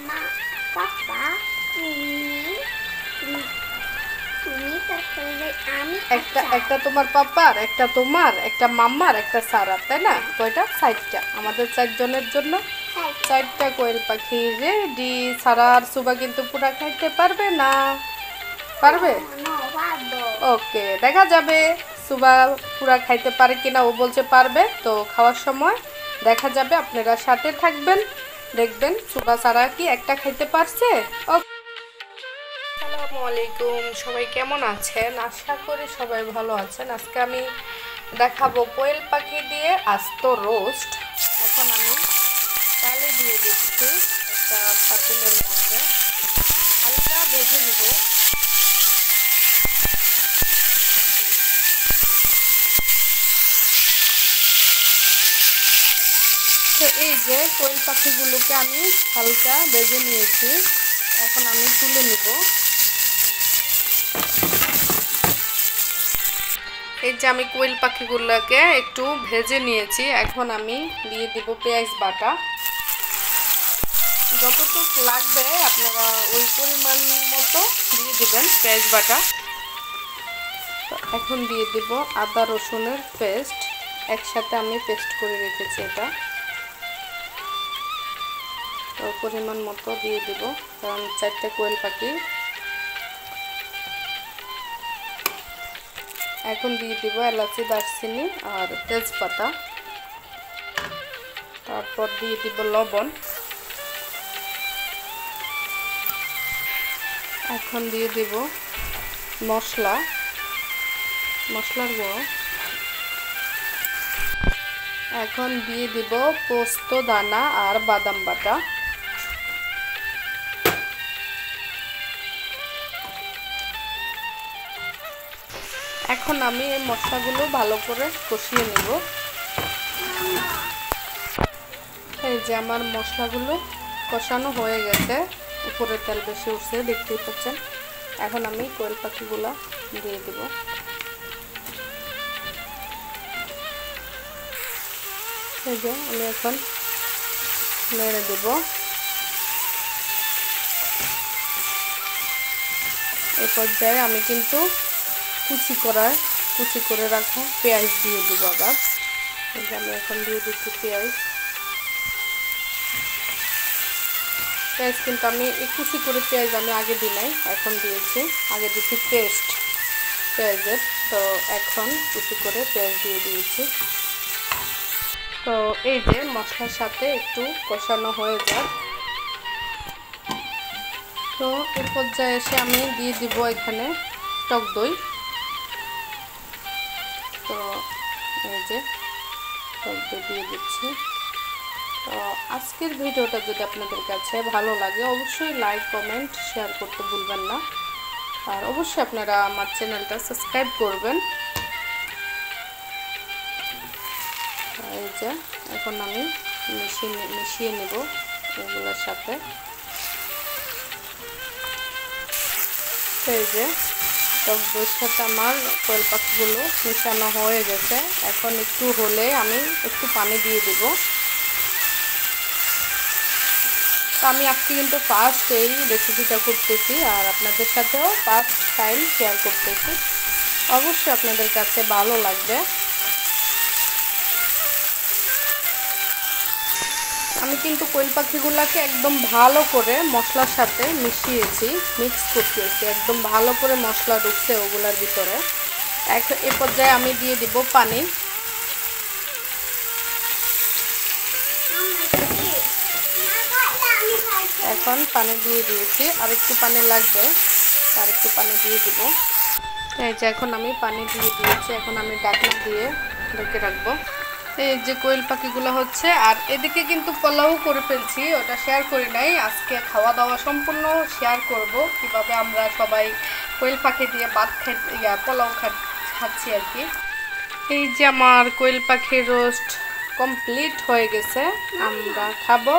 মাম্মা পাপা তুমি তাহলে আমি একটা একটা তোমার পাপার, একটা তোমার, একটা মাম্মার, একটা সারার, তাই না? কয়টা? 4টা। আমাদের 4 জনের জন্য 4টা কোয়েল পাখি রেডি। সারা আর সুবা কিন্তু পুরা খাইতে পারবে না। পারবে? ওকে, দেখা যাবে সুবা পুরা খাইতে পারে কিনা। ও বলছে পারবে, তো খাওয়ার সময় দেখা যাবে। আপনারা সাথে থাকবেন, দেখবেন সুবা সারা কি একটা খাইতে পারছে। আসসালামু আলাইকুম, সবাই কেমন আছেন? আশা করি সবাই ভালো আছেন। আজকে আমি দেখাবো কোয়েল পাখি দিয়ে আস্ত রোস্ট। এখন আমি তালে দিয়ে দিচ্ছি একটা পাতিলের মধ্যে, হালকা ভেজে নিব। তো এই যে কোয়েল পাখিগুলোকে আমি হালকা ভেজে নিয়েছি, এখন আমি তুলে নিব। এই যে আমি কোয়েল পাখিগুলোকে একটু ভেজে নিয়েছি, এখন আমি দিয়ে দিব পেঁয়াজ বাটা। যতটুকু লাগবে আপনারা ওই পরিমাণ মতো দিয়ে দিবেন পেঁয়াজ বাটা। এখন দিয়ে দিব আদা রসুনের পেস্ট, একসাথে আমি পেস্ট করে রেখেছি এটা। তো পরিমাণ মতো দিয়ে দিব, কারণ 4টা কোয়েল পাখি। এখন দিয়ে দিব এলাচি, দারচিনি আর তেজপাতা। তারপর দিয়ে দিব লবণ। এখন দিয়ে দিব মশলার গুঁড়ো। এখন দিয়ে দিব পোস্ত দানা আর বাদাম বাটা। এখন আমি এই মশলাগুলো ভালো করে কষিয়ে নেব। এই যে আমার মশলাগুলো কষানো হয়ে গেছে, উপরে তেল বেশি উঠছে, দেখতেই পাচ্ছেন। এখন আমি কোয়েল পাখিগুলো দিয়ে দেব। এই যে আমি এখন নেড়ে দেব। এই পর্যায়ে আমি কিন্তু কুচি করে রাখা পেঁয়াজ দিয়ে দেব আবার। এই যে আমি এখন দিয়ে দিচ্ছি পেঁয়াজ কিন্তু আমি কুচি করে পেঁয়াজ আমি আগে দিই নাই, এখন দিয়েছি। আগে দিচ্ছি পেস্ট পেঁয়াজের, তো এখন কুচি করে পেঁয়াজ দিয়ে দিয়েছি। তো এই যে মশলার সাথে একটু কষানো হয়ে যায়, তো এই পর্যায়ে এসে আমি দিয়ে দিব এখানে টক দই। তো এই যে টক দই দিয়ে দিচ্ছি। তো আজকের ভিডিওটা যদি আপনাদের কাছে ভালো লাগে অবশ্যই লাইক, কমেন্ট, শেয়ার করতে ভুলবেন না। আর অবশ্যই আপনারা আমার চ্যানেলটা সাবস্ক্রাইব করবেন। এই যে এখন আমি মিশিয়ে নেব এগুলোর সাথে। এই যে টক দইয়ের সাথে আমার কোয়েল পাখিগুলো মিশানো হয়ে গেছে। এখন একটু হলে আমি একটু পানি দিয়ে দেব। তো আমি আজকে কিন্তু ফার্স্ট এই রেসিপিটা করতেছি, আর আপনাদের সাথেও ফার্স্ট টাইম শেয়ার করতেছি। অবশ্যই আপনাদের কাছে ভালো লাগবে। আমি কিন্তু কোয়েল পাখিগুলোকে একদম ভালো করে মশলার সাথে মিক্স করতেছি, একদম ভালো করে মশলা ঢুকছে ওগুলার ভিতরে। এ পর্যায়ে আমি দিয়ে দিব পানি। এখন পানি দিয়ে দিয়েছি, আর একটু পানি লাগবে, আর একটু পানি দিয়ে দিব। এই যে এখন আমি পানি দিয়ে দিয়েছি, এখন আমি ঢাকনা দিয়ে ঢেকে রাখবো। এই যে কোয়েল পাখিগুলো হচ্ছে, আর এদিকে কিন্তু পোলাও করে ফেলছি, ওটা শেয়ার করি নাই। আজকে খাওয়া দাওয়া সম্পূর্ণ শেয়ার করব, কিভাবে আমরা সবাই কোয়েল পাখি দিয়ে ভাত পোলাও খাচ্ছি আর কি। এই যে আমার কোয়েল পাখির রোস্ট কমপ্লিট হয়ে গেছে, আমরা খাবো।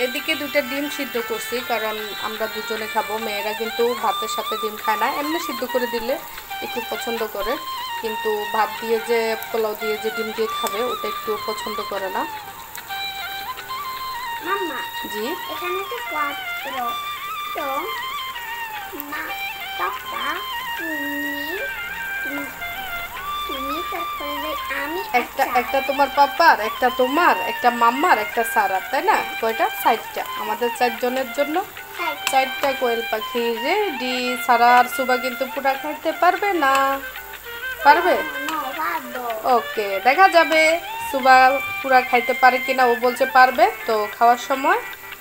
এদিকে 2টা ডিম সিদ্ধ করছি, কারণ আমরা দুজনে খাবো। মেয়েরা কিন্তু ভাতের সাথে ডিম খায় না, এমনি সিদ্ধ করে দিলে একটু পছন্দ করে, কিন্তু ভাত দিয়ে যে পোলাও দিয়ে যে ডিম দিয়ে খাবে ওটা একটু পছন্দ করে না। জি এখানে তো 4 তো মা পাপা তুমি তুমি তারপরে আমি একটা একটা তোমার পাপার, একটা তোমার, একটা মাম্মার, একটা সারার, তাই না? কয়টা? 4টা। আমাদের 4 জনের জন্য 4টা কোয়েল পাখি রেডি। সারা আর সুবা কিন্তু পুরা খাইতে পারবে না। পারবে? ওকে, দেখা যাবে সুবা পুরা খাইতে পারে কিনা। ও বলছে পারবে, তো খাওয়ার সময়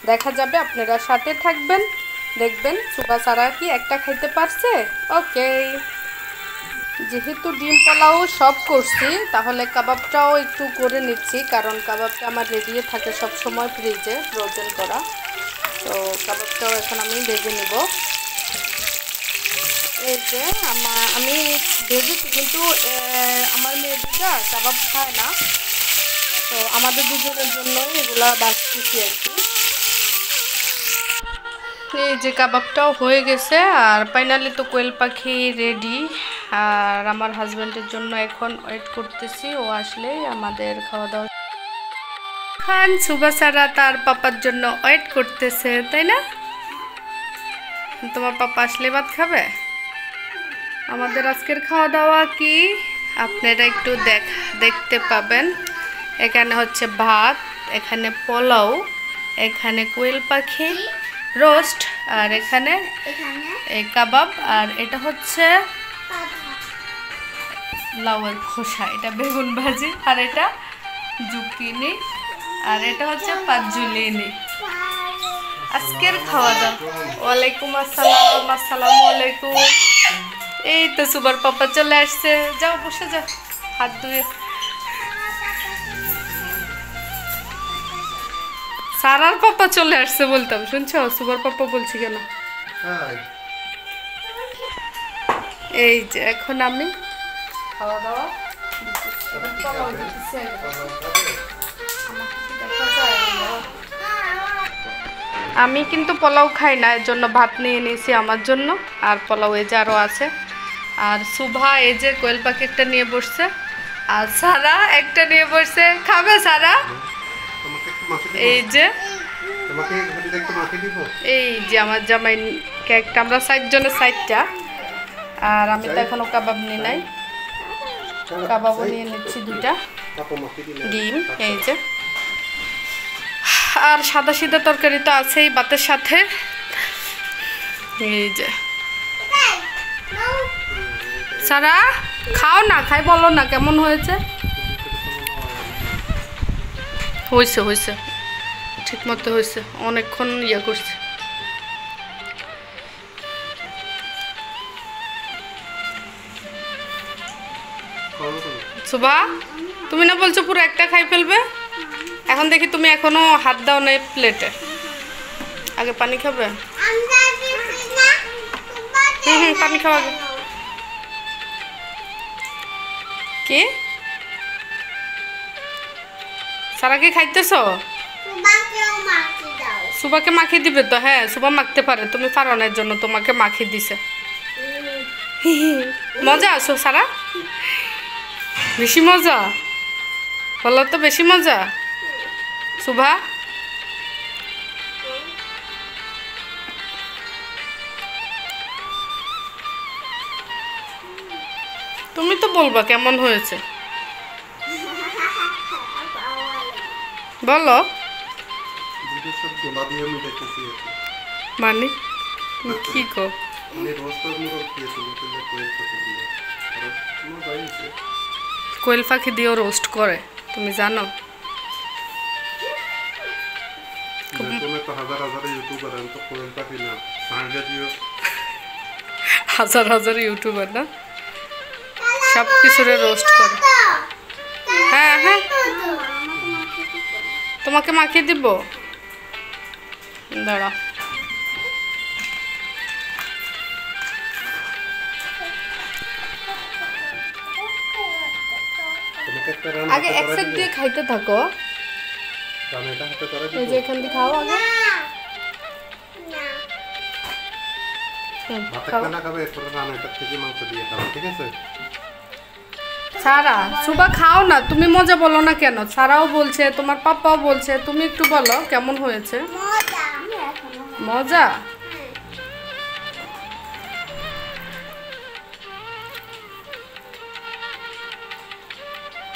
দেখা যাবে। আপনারা সাথে থাকবেন, দেখবেন সুবা সারা কি একটা খাইতে পারছে। ওকে, যেহেতু ডিম পোলাও সব করছি, তাহলে কাবাবটাও একটু করে নিচ্ছি, কারণ কাবাবটা আমার রেডি থাকে সব সময় ফ্রিজে ফ্রোজেন করা। তো কাবাবটাও এখন আমি ভেজে নেব। এই যে আমি ভেজেছি, কিন্তু আমার মেয়ে দুটা কাবাব খায় না, তো আমাদের দুজনের জন্য এগুলা বাছতেছি আর কি। এই যে কাবাবটাও হয়ে গেছে, আর ফাইনালি তো কোয়েল পাখি রেডি। আর আমার হাজব্যান্ডের জন্য এখন ওয়েট করতেছি, ও আসলেই আমাদের খাওয়া দাওয়া। খান সুবাসারা তার পাপার জন্য ওয়েট করতেছে, তাই না? তোমার পাপা আসলে ভাত খাবে। আমাদের আজকের খাওয়া দাওয়া কি আপনারা একটু দেখতে পাবেন। এখানে হচ্ছে ভাত, এখানে পোলাও, এখানে কোয়েল পাখি রোস্ট, আর এখানে কাবাব, আর এটা হচ্ছে লাউয়ের খোসা, এটা বেগুন ভাজি, আর এটা জুকিনি, আর এটা হচ্ছে পাঁচজুলিনি। আজকের খাওয়া দাওয়া। ওয়ালাইকুম আসসালাম। আসসালামু আলাইকুম। এই তো সুবার পাপা চলে আসছে, যাও বসে যাও হাত ধুয়ে। সারার পাপা চলে আসছে বলতাম, শুনছো? সুবার পাপা বলছি কেন? এই যে এখন আমি খাওয়া দাওয়া আমি কিন্তু পোলাও খাই না, এর জন্য ভাত নিয়ে নিয়েছি আমার জন্য, আর পোলাও এই যে আরও আছে। আর সুভা এই যে কোয়েল পাখি একটা নিয়ে বসছে, আর সারা একটা নিয়ে বসছে। খাবে সারা? এই যে এই যে আমার জামাই কেকটা, আমরা 4 জনের 4টা, আর আমি তো এখনো কাবাব নিয়ে নাই, কাবাবও নিয়ে নিচ্ছি 2টা ডিম। এই যে, আর সাদা সিধা তরকারি তো আছেই ভাতের সাথে। এই যে সারা খাও না, খাই বলো না কেমন হয়েছে। হয়েছে হয়েছে, ঠিক মতো হয়েছে, অনেকক্ষণ ইয়ে করছে। সুভা, তুমি না বলছো পুরো একটা খাই ফেলবে? এখন দেখি তুমি এখনো হাত দাও না প্লেটে। আগে পানি খাবে? পানি খাওয়া। কি সারা কি খাইতেছ? সুবাকে মাখিয়ে দিবে তো? হ্যাঁ, সুবা মাখতে পারে, তুমি পারো না, এর জন্য তোমাকে মাখিয়ে দিছে। মজা আছো সারা? বেশি মজা বলো তো, বেশি মজা। সুভা তুমি তো বলবা কেমন হয়েছে, বলো। মানে কি কো? কোয়েল পাখি দিয়েও রোস্ট করে, তুমি জানো? হাজার হাজার ইউটিউবার না, সব কিছুরে রোস্ট করে। হ্যাঁ হ্যাঁ, তোমাকে মাখিয়ে দিব, দাঁড়া। আগে এক সাইড দিয়ে খাইতে থাকো, এই যে এখান দিয়ে খাও আগে। সারা সুবা খাও না, তুমি মজা বলো না কেন? সারাও বলছে, তোমার পাপাও বলছে, তুমি একটু বলো কেমন হয়েছে। মজা?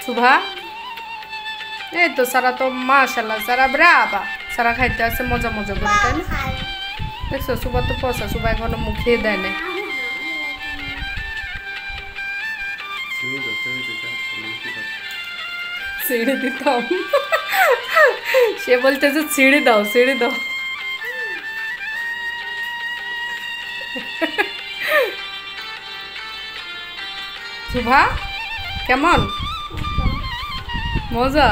সুভা এই তো সারা তো মাশাআল্লাহ, সারা ব্রাভা, সারা খাইতে আছে মজা মজা করে, তাই না? দেখছো সুভা তো পয়সা, সুভা এখনো মুখে দেয় না। ছিঁড়ে দিতাম, সে বলতেছে ছিঁড়ে দাও ছিঁড়ে দাও। সুভা কেমন? মজা?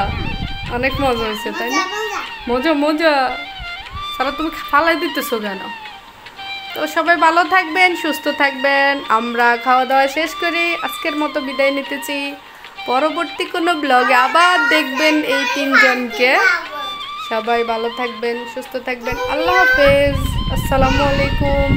অনেক মজা হয়েছে তাই না? মজা মজা। সারা তুমি ফালাই দিতেছো কেন? তো সবাই ভালো থাকবেন, সুস্থ থাকবেন। আমরা খাওয়া দাওয়া শেষ করে আজকের মতো বিদায় নিতেছি। পরবর্তী কোনো ব্লগে আবার দেখবেন এই তিনজনকে। সবাই ভালো থাকবেন, সুস্থ থাকবেন। আল্লাহ হাফেজ, আসসালামু আলাইকুম।